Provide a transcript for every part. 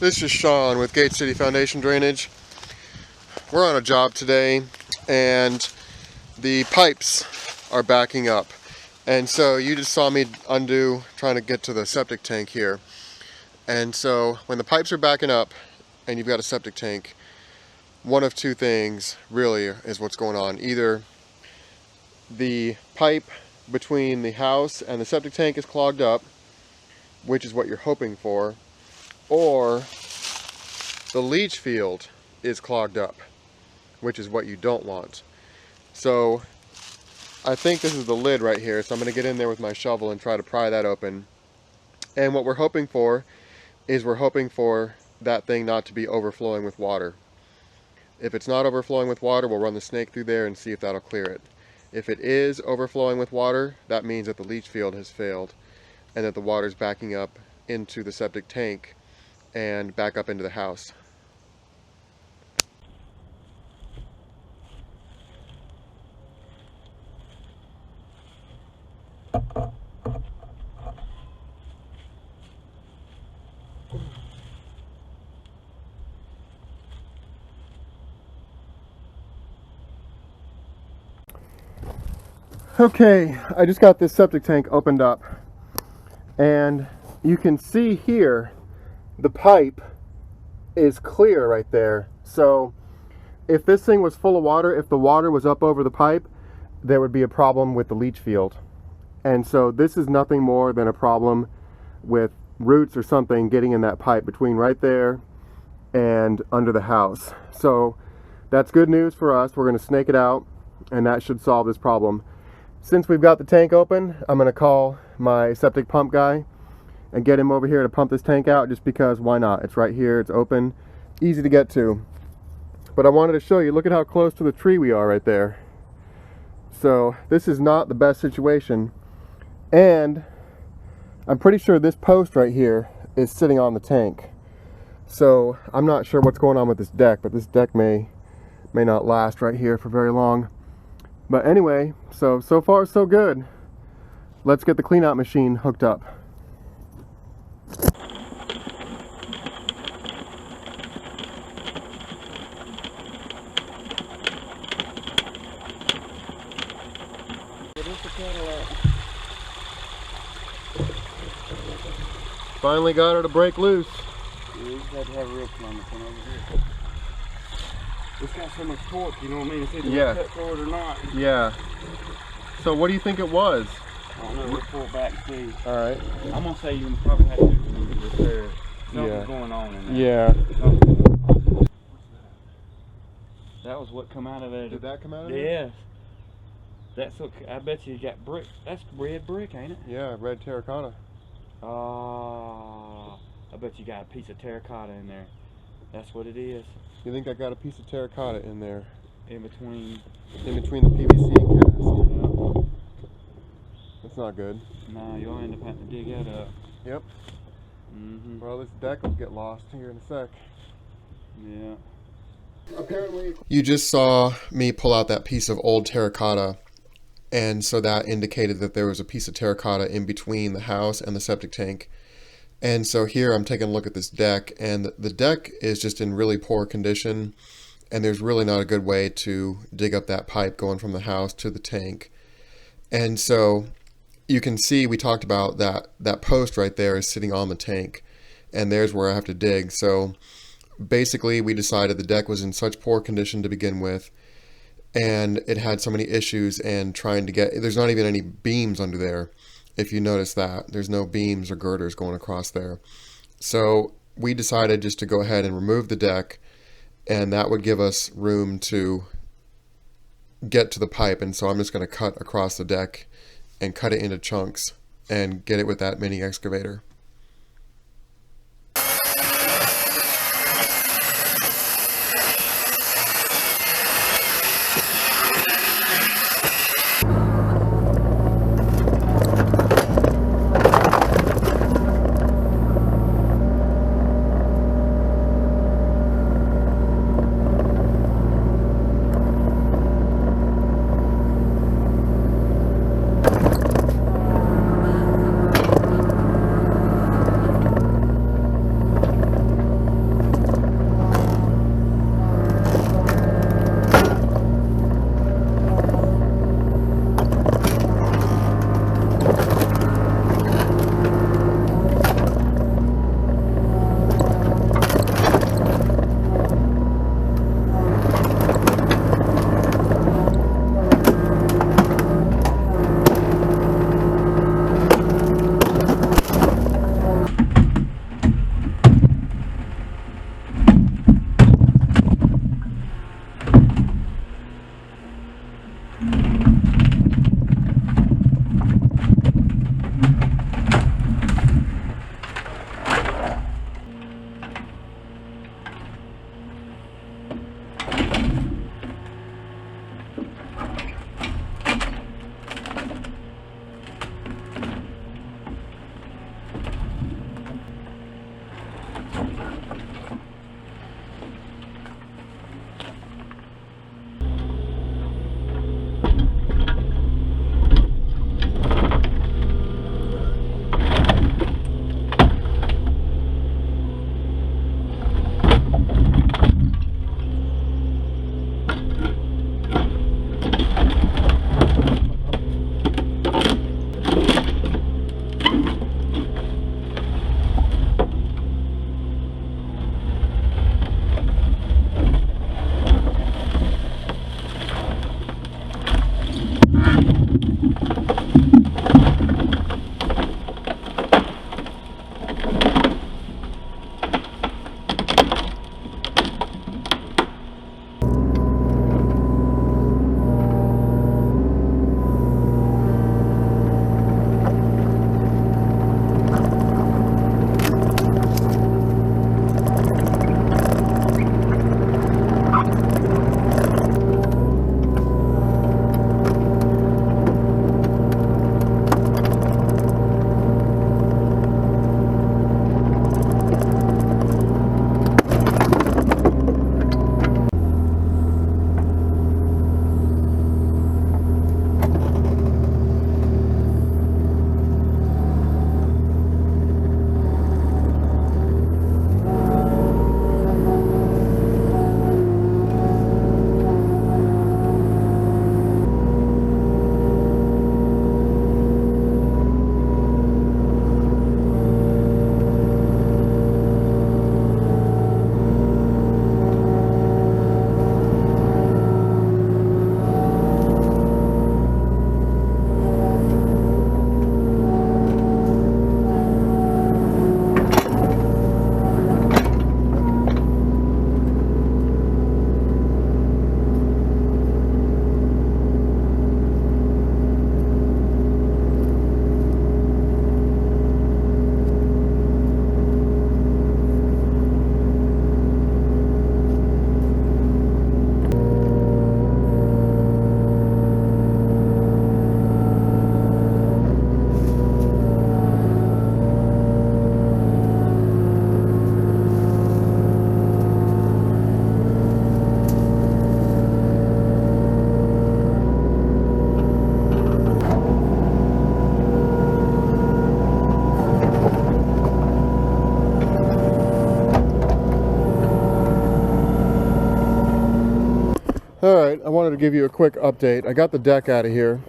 This is Sean with Gate City Foundation Drainage. We're on a job today and the pipes are backing up. And so you just saw me trying to get to the septic tank here. And so when the pipes are backing up and you've got a septic tank, one of two things really is what's going on. Either the pipe between the house and the septic tank is clogged up, which is what you're hoping for, or the leach field is clogged up, which is what you don't want. So I think this is the lid right here, so I'm going to get in there with my shovel and try to pry that open. And what we're hoping for is that thing not to be overflowing with water. If it's not overflowing with water, we'll run the snake through there and see if that'll clear it. If it is overflowing with water, that means that the leach field has failed and that the water's backing up into the septic tank and back up into the house. Okay, I just got this septic tank opened up and you can see here the pipe is clear right there. So if this thing was full of water, if the water was up over the pipe, there would be a problem with the leach field. And so this is nothing more than a problem with roots or something getting in that pipe between right there and under the house. So that's good news for us. We're going to snake it out and that should solve this problem. Since we've got the tank open, I'm going to call my septic pump guy and get him over here to pump this tank out, just because why not? It's right here, it's open, easy to get to. But I wanted to show you, look at how close to the tree we are right there. So this is not the best situation. And I'm pretty sure this post right here is sitting on the tank. So I'm not sure what's going on with this deck, but this deck may not last right here for very long. But anyway, so far so good. Let's get the cleanout machine hooked up. Finally got her to break loose. Yeah, you just had to have a real plumber come over here. It's got so much torque, you know what I mean? It's either Yeah. cut for it or not. Yeah. So what do you think it was? I don't know, we'll pull it back and see. Alright. I'm gonna say you probably had to do some repair. Something's Yeah. going on in there. Yeah. What's that was what come out of there. Did that come out of it? Yes. That's what, I bet you got brick. That's red brick, ain't it? Yeah, red terracotta. Oh, I bet you got a piece of terracotta in there. That's what it is. You think I got a piece of terracotta in there? In between In between the PVC and cast. Yeah. That's not good. No, you'll end up having to dig that up. Yep. Mm-hmm. Well, this deck will get lost here in a sec. Yeah. Apparently, you just saw me pull out that piece of old terracotta, and so that indicated that there was a piece of terracotta in between the house and the septic tank. And so here I'm taking a look at this deck, and the deck is just in really poor condition, and there's really not a good way to dig up that pipe going from the house to the tank. And so you can see we talked about that post right there is sitting on the tank, and there's where I have to dig. So basically we decided the deck was in such poor condition to begin with, and it had so many issues, and there's not even any beams under there. If you notice that, there's no beams or girders going across there. So we decided just to go ahead and remove the deck, and that would give us room to get to the pipe. And so I'm just going to cut across the deck and cut it into chunks and get it with that mini excavator. Alright, I wanted to give you a quick update. I got the deck out of here,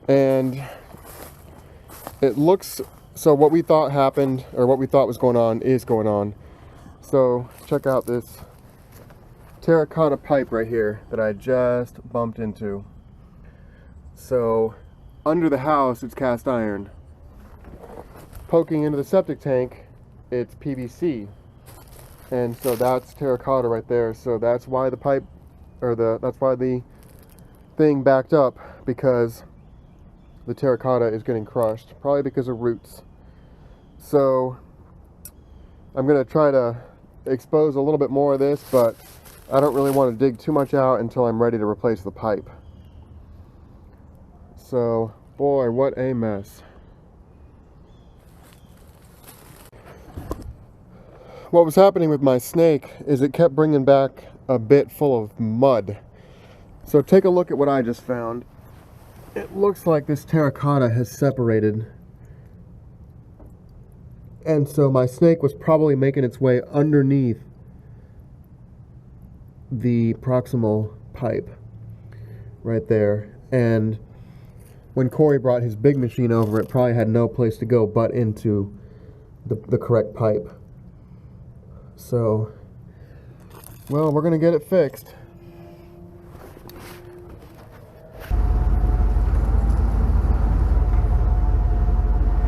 and it looks, so what we thought happened, or what we thought was going on, is going on. So check out this terracotta pipe right here that I just bumped into. So under the house it's cast iron. Poking into the septic tank, it's PVC. And so that's terracotta right there. So that's why the pipe, or that's why the thing backed up, because the terracotta is getting crushed, probably because of roots. So I'm going to try to expose a little bit more of this, but I don't really want to dig too much out until I'm ready to replace the pipe. So, boy, what a mess. What was happening with my snake is it kept bringing back a bit full of mud. So take a look at what I just found. It looks like this terracotta has separated. And so my snake was probably making its way underneath the proximal pipe right there. And when Corey brought his big machine over, it probably had no place to go but into the correct pipe. So, well, we're going to get it fixed.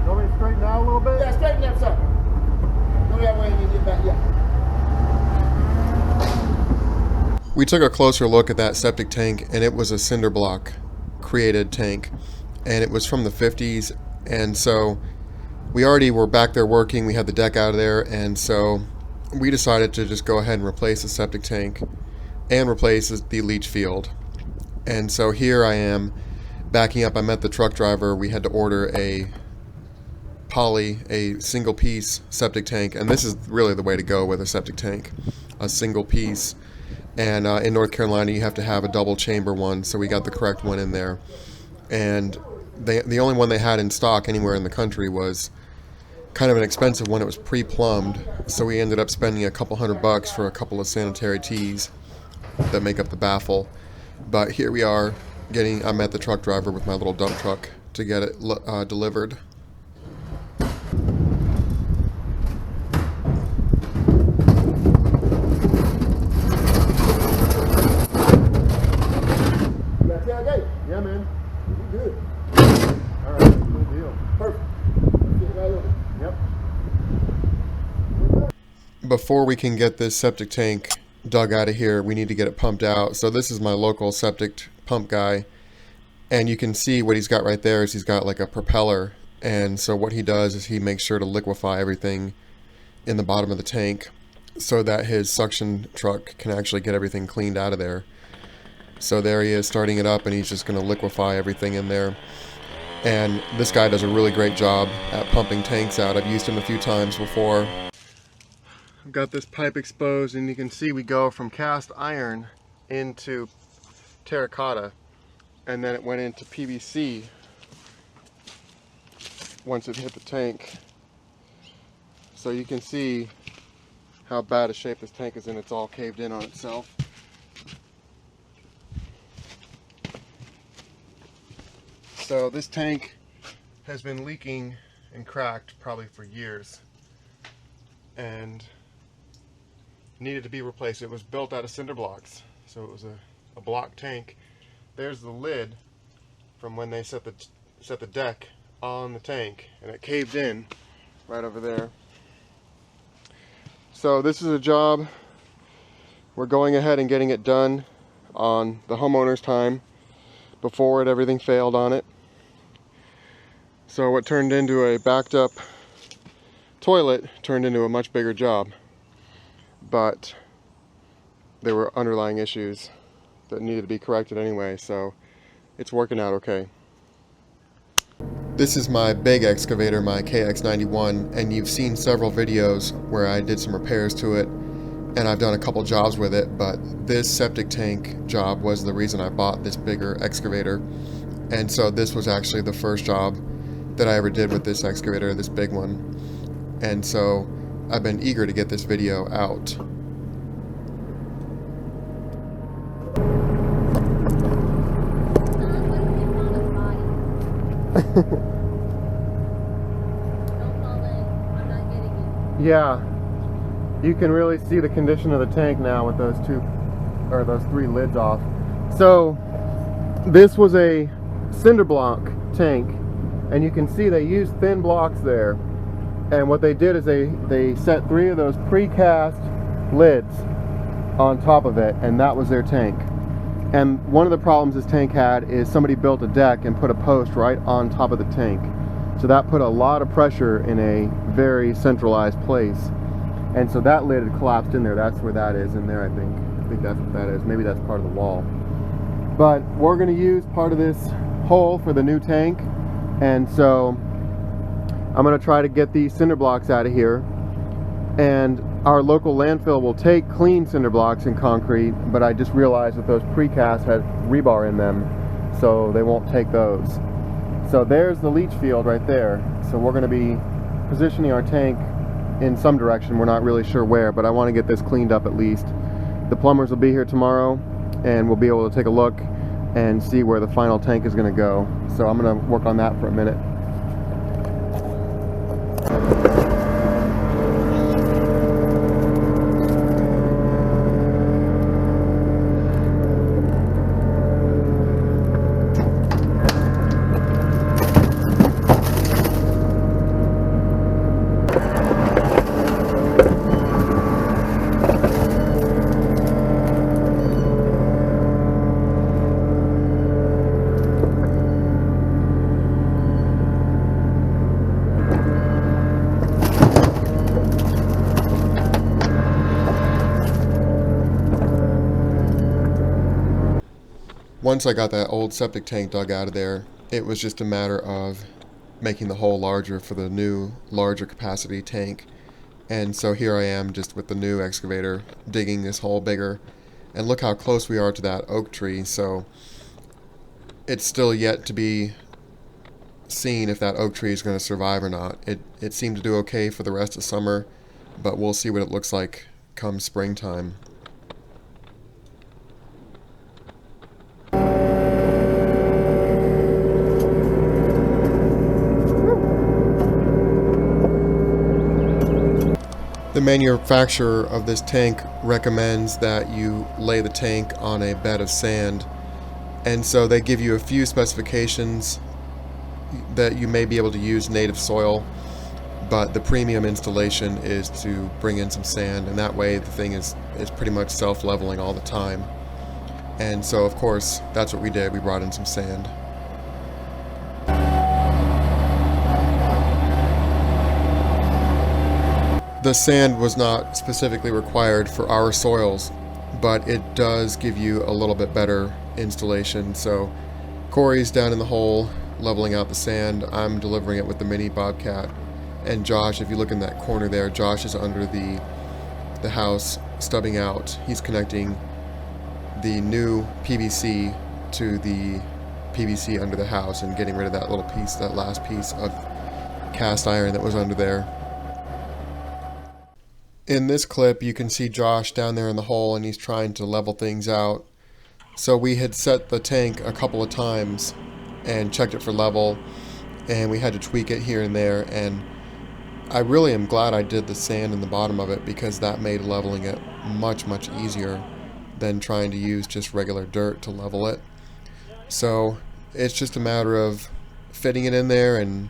Want me to straighten out a little bit? Yeah, straighten that sucker. Go that way and you get back. Yeah. We took a closer look at that septic tank, and it was a cinder block created tank, and it was from the 50s. And so we already were back there working. We had the deck out of there, and so we decided to just go ahead and replace the septic tank and replace the leach field. And so here I am backing up. I met the truck driver. We had to order a single piece septic tank, and this is really the way to go with a septic tank, a single piece And in North Carolina, you have to have a double chamber one, so we got the correct one in there. And the only one they had in stock anywhere in the country was kind of an expensive one. It was pre-plumbed, so we ended up spending a couple $100 for a couple of sanitary tees that make up the baffle. But here we are I met the truck driver with my little dump truck to get it delivered. Yeah, man. You good. All right, good deal. Perfect. Let's get right over. Yep. Before we can get this septic tank dug out of here, we need to get it pumped out. So this is my local septic pump guy, and you can see what he's got right there is he's got like a propeller, and so what he does is he makes sure to liquefy everything in the bottom of the tank so that his suction truck can actually get everything cleaned out of there. So there he is starting it up, and he's just going to liquefy everything in there. And this guy does a really great job at pumping tanks out. I've used him a few times before. I've got this pipe exposed, and you can see we go from cast iron into terracotta, and then it went into PVC once it hit the tank. So you can see how bad a shape this tank is in. It's all caved in on itself. So this tank has been leaking and cracked probably for years and needed to be replaced. It was built out of cinder blocks, so it was a block tank. There's the lid from when they set the deck on the tank, and it caved in right over there. So this is a job we're going ahead and getting it done on the homeowner's time. Before everything failed on it. So what turned into a backed up toilet turned into a much bigger job. But there were underlying issues that needed to be corrected anyway, so it's working out okay. This is my big excavator, my KX91, and you've seen several videos where I did some repairs to it, and I've done a couple jobs with it, but this septic tank job was the reason I bought this bigger excavator. And so this was actually the first job that I ever did with this excavator, this big one. And so I've been eager to get this video out. Yeah. You can really see the condition of the tank now with those three lids off. So this was a cinder block tank, and you can see they used thin blocks there. And what they did is they set 3 of those precast lids on top of it, and that was their tank. And one of the problems this tank had is somebody built a deck and put a post right on top of the tank. So that put a lot of pressure in a very centralized place. And so that lid had collapsed in there. That's where that is in there, I think. I think that's what that is. Maybe that's part of the wall. But we're going to use part of this hole for the new tank. And so I'm going to try to get these cinder blocks out of here. And our local landfill will take clean cinder blocks and concrete, but I just realized that those precast had rebar in them, so they won't take those. So there's the leach field right there. So we're going to be positioning our tank in some direction. We're not really sure where, but I want to get this cleaned up at least. The plumbers will be here tomorrow, and we'll be able to take a look and see where the final tank is going to go. So I'm going to work on that for a minute. Once I got that old septic tank dug out of there, it was just a matter of making the hole larger for the new, larger capacity tank. And so here I am just with the new excavator digging this hole bigger. And look how close we are to that oak tree, so it's still yet to be seen if that oak tree is going to survive or not. It seemed to do okay for the rest of summer, but we'll see what it looks like come springtime. The manufacturer of this tank recommends that you lay the tank on a bed of sand, and so they give you a few specifications that you may be able to use native soil, but the premium installation is to bring in some sand, and that way the thing is pretty much self-leveling all the time. And so of course that's what we did. We brought in some sand. The sand was not specifically required for our soils, but it does give you a little bit better installation. So Corey's down in the hole leveling out the sand. I'm delivering it with the mini Bobcat. And Josh, if you look in that corner there, Josh is under the house stubbing out. He's connecting the new PVC to the PVC under the house and getting rid of that little piece, that last piece of cast iron that was under there. In this clip, you can see Josh down there in the hole, and he's trying to level things out. So we had set the tank a couple of times and checked it for level, and we had to tweak it here and there, and I really am glad I did the sand in the bottom of it, because that made leveling it much easier than trying to use just regular dirt to level it. So it's just a matter of fitting it in there and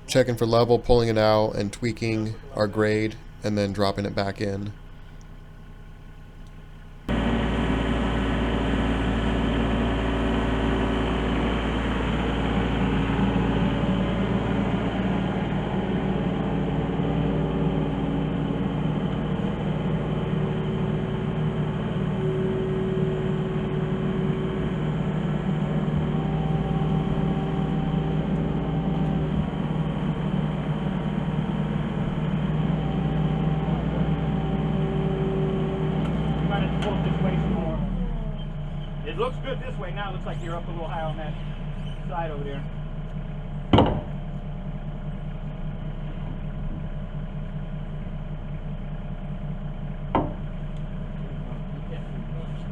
checking for level, pulling it out, and tweaking our grade, and then dropping it back in. It looks good this way now. It looks like you're up a little high on that side over there.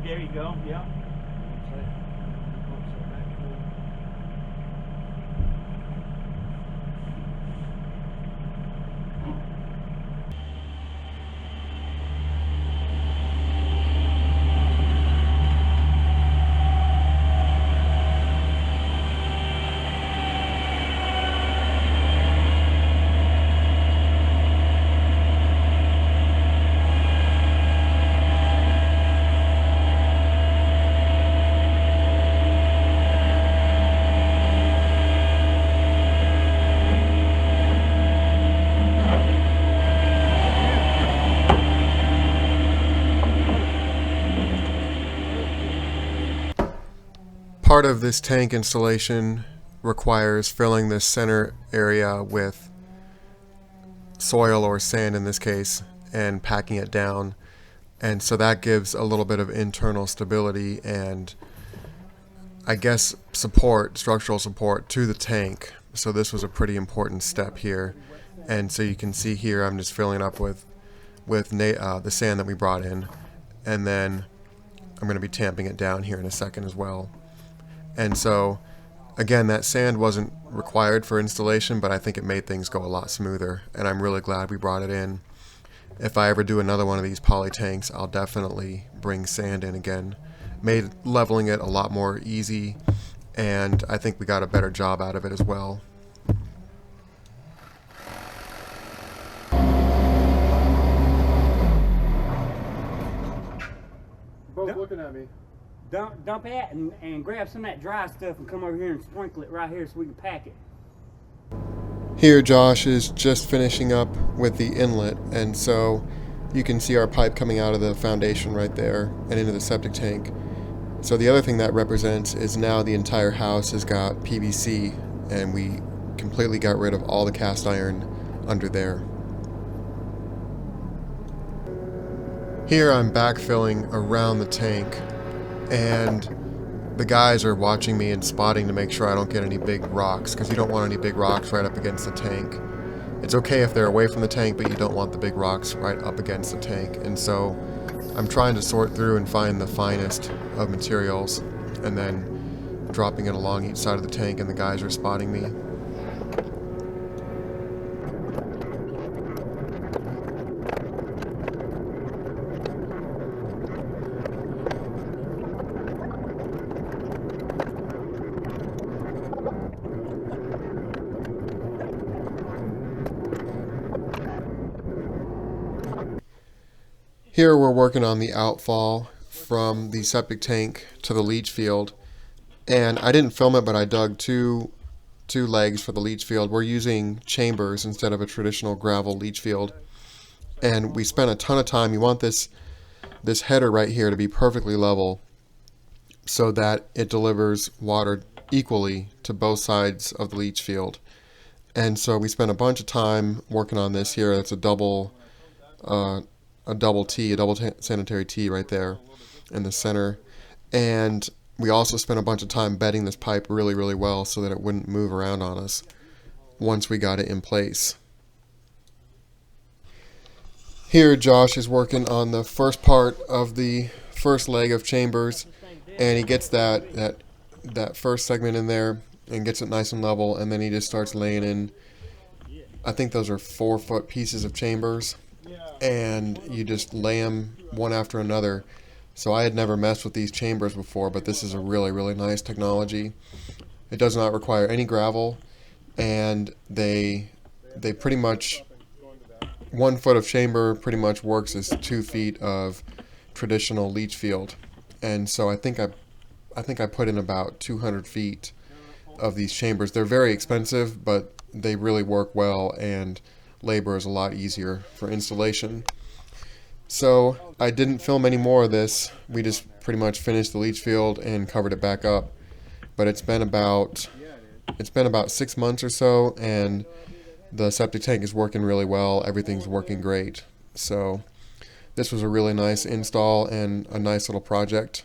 There you go, yeah. Part of this tank installation requires filling this center area with soil or sand in this case and packing it down, and so that gives a little bit of internal stability and I guess structural support to the tank. So this was a pretty important step here, and so you can see here I'm just filling it up with the sand that we brought in, and then I'm going to be tamping it down here in a second as well. And so, again, that sand wasn't required for installation, but I think it made things go a lot smoother, and I'm really glad we brought it in. If I ever do another one of these poly tanks, I'll definitely bring sand in again. Made leveling it a lot more easy, and I think we got a better job out of it as well. Both looking at me. Dump it and grab some of that dry stuff and come over here and sprinkle it right here so we can pack it. Here Josh is just finishing up with the inlet, and so you can see our pipe coming out of the foundation right there and into the septic tank. So the other thing that represents is now the entire house has got PVC, and we completely got rid of all the cast iron under there. Here I'm backfilling around the tank, and the guys are watching me and spotting to make sure I don't get any big rocks, because you don't want any big rocks right up against the tank. It's okay if they're away from the tank, but you don't want the big rocks right up against the tank. And so I'm trying to sort through and find the finest of materials, and then dropping it along each side of the tank, and the guys are spotting me. Here we're working on the outfall from the septic tank to the leach field, and I didn't film it, but I dug two legs for the leach field. We're using chambers instead of a traditional gravel leach field, and we spent a ton of time. You want this header right here to be perfectly level so that it delivers water equally to both sides of the leach field. And so we spent a bunch of time working on this here. It's a double sanitary T right there in the center. And we also spent a bunch of time bedding this pipe really, really well so that it wouldn't move around on us once we got it in place. Here Josh is working on the first part of the first leg of chambers, and he gets that first segment in there and gets it nice and level, and then he just starts laying in, I think those are 4-foot pieces of chambers, and you just lay them one after another. So I had never messed with these chambers before, but this is a really, really nice technology. It does not require any gravel, and they pretty much, 1 foot of chamber pretty much works as 2 feet of traditional leach field. And so I think I put in about 200 feet of these chambers. They're very expensive, but they really work well, and labor is a lot easier for installation. So I didn't film any more of this. We just pretty much finished the leach field and covered it back up. But it's been about 6 months or so, and the septic tank is working really well. Everything's working great. So this was a really nice install and a nice little project.